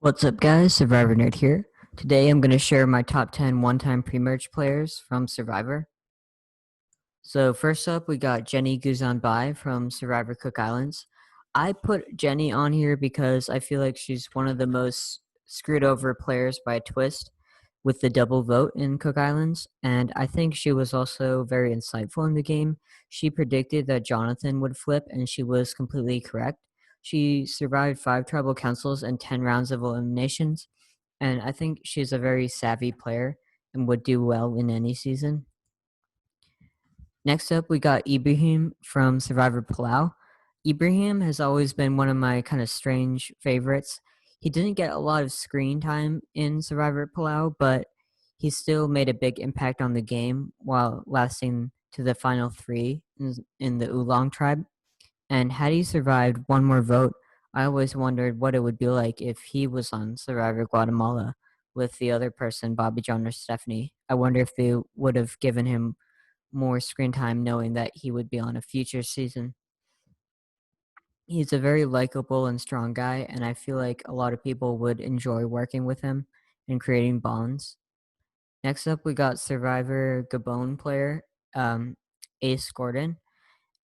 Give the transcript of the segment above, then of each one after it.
What's up, guys? Survivor Nerd here. Today I'm going to share my top 10 one-time pre-merge players from Survivor. So first up, we got Jenny Guzanbai from Survivor Cook Islands. I put Jenny on here because I feel like she's one of the most screwed over players by a twist with the double vote in Cook Islands, and I think she was also very insightful in the game. She predicted that Jonathan would flip, and she was completely correct. She survived 5 tribal councils and 10 rounds of eliminations, and I think she's a very savvy player and would do well in any season. Next up, we got Ibrahim from Survivor Palau. Ibrahim has always been one of my kind of strange favorites. He didn't get a lot of screen time in Survivor Palau, but he still made a big impact on the game while lasting to the final 3 in the Oolong tribe. And had he survived one more vote, I always wondered what it would be like if he was on Survivor Guatemala with the other person, Bobby John or Stephanie. I wonder if they would have given him more screen time knowing that he would be on a future season. He's a very likable and strong guy, and I feel like a lot of people would enjoy working with him and creating bonds. Next up, we got Survivor Gabon player Ace Gordon.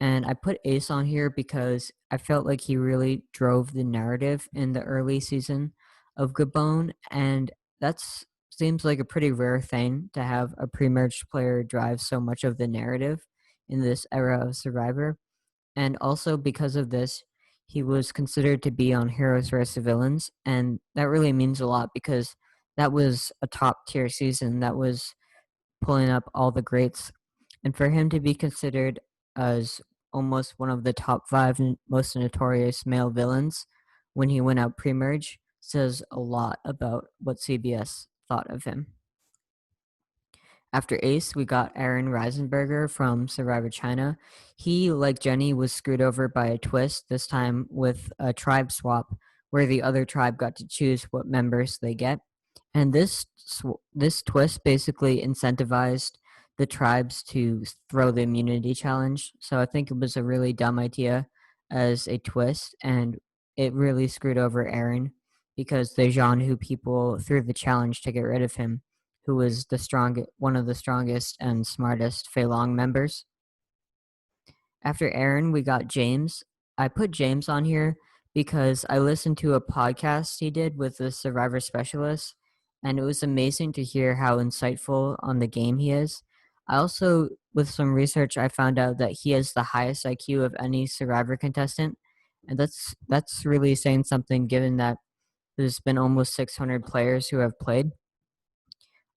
And I put Ace on here because I felt like he really drove the narrative in the early season of Gabon, and that seems like a pretty rare thing to have a pre-merged player drive so much of the narrative in this era of Survivor. And also because of this, he was considered to be on Heroes vs. Villains, and that really means a lot because that was a top tier season that was pulling up all the greats. And for him to be considered as almost one of the top 5 most notorious male villains when he went out pre-merge says a lot about what CBS thought of him. After Ace, we got Aaron Reisenberger from Survivor China. He, like Jenny, was screwed over by a twist, this time with a tribe swap, where the other tribe got to choose what members they get. And this twist basically incentivized the tribes to throw the immunity challenge. So I think it was a really dumb idea as a twist, and it really screwed over Aaron because Dejan, who people threw the challenge to get rid of him, who was one of the strongest and smartest Fei Long members. After Aaron, we got James. I put James on here because I listened to a podcast he did with the Survivor specialist, and it was amazing to hear how insightful on the game he is. I also, with some research, I found out that he has the highest IQ of any Survivor contestant, and that's really saying something given that there's been almost 600 players who have played.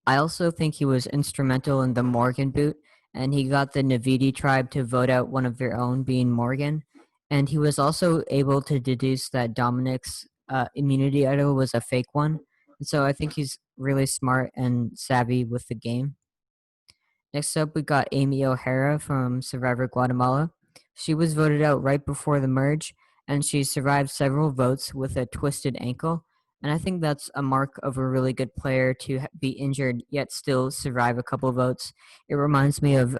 I also think he was instrumental in the Morgan boot, and he got the Navidi tribe to vote out one of their own, being Morgan. And he was also able to deduce that Dominic's immunity idol was a fake one. And so I think he's really smart and savvy with the game. Next up, we got Amy O'Hara from Survivor Guatemala. She was voted out right before the merge, and she survived several votes with a twisted ankle. And I think that's a mark of a really good player to be injured yet still survive a couple votes. It reminds me of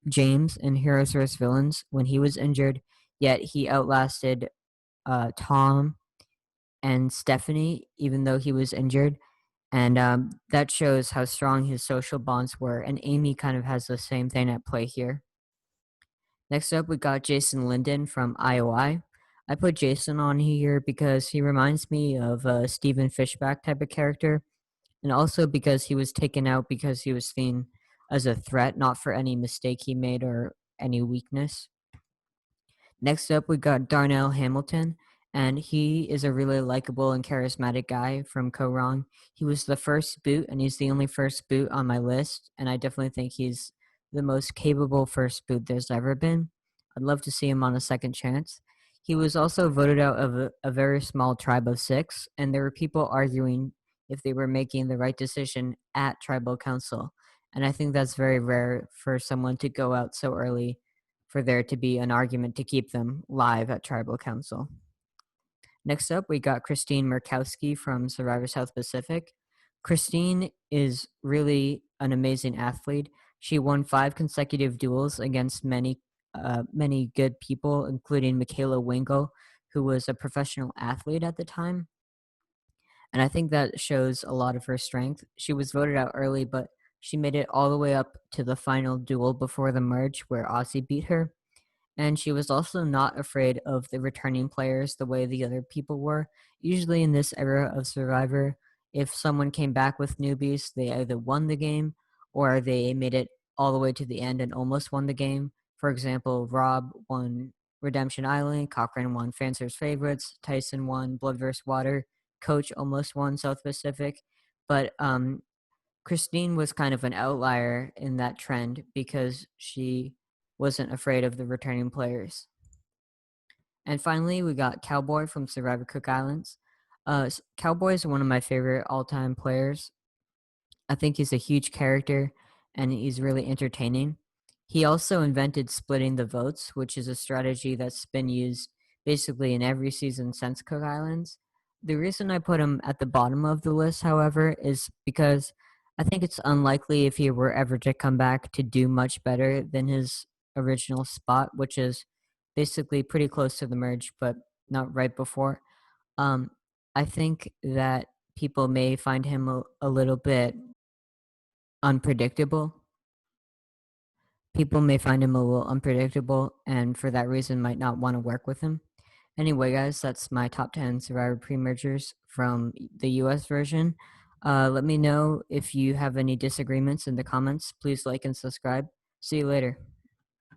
James in Heroes vs. Villains when he was injured, yet he outlasted Tom and Stephanie, even though he was injured. And that shows how strong his social bonds were. And Amy kind of has the same thing at play here. Next up, we got Jason Linden from IOI. I put Jason on here because he reminds me of a Stephen Fishback type of character, and also because he was taken out because he was seen as a threat, not for any mistake he made or any weakness. Next up, we got Darnell Hamilton, and he is a really likable and charismatic guy from Korong. He was the first boot, and he's the only first boot on my list, and I definitely think he's the most capable first boot there's ever been. I'd love to see him on a second chance. He was also voted out of a very small tribe of 6, and there were people arguing if they were making the right decision at tribal council. And I think that's very rare for someone to go out so early for there to be an argument to keep them live at tribal council. Next up, we got Christine Murkowski from Survivor South Pacific. Christine is really an amazing athlete. She won 5 consecutive duels against many good people, including Michaela Wingle, who was a professional athlete at the time. And I think that shows a lot of her strength. She was voted out early, but she made it all the way up to the final duel before the merge where Ozzy beat her. And she was also not afraid of the returning players the way the other people were. Usually in this era of Survivor, if someone came back with newbies, they either won the game or they made it all the way to the end and almost won the game. For example, Rob won Redemption Island, Cochran won Fancer's Favorites, Tyson won Blood vs. Water, Coach almost won South Pacific. But Christine was kind of an outlier in that trend because she wasn't afraid of the returning players. And finally, we got Cowboy from Survivor Cook Islands. Cowboy is one of my favorite all time players. I think he's a huge character and he's really entertaining. He also invented splitting the votes, which is a strategy that's been used basically in every season since Cook Islands. The reason I put him at the bottom of the list, however, is because I think it's unlikely if he were ever to come back to do much better than his original spot, which is basically pretty close to the merge, but not right before. Um, I think that people may find him a little bit unpredictable. People may find him a little unpredictable, and for that reason, might not want to work with him. Anyway, guys, that's my top 10 Survivor pre-mergers from the US version. Let me know if you have any disagreements in the comments. Please like and subscribe. See you later.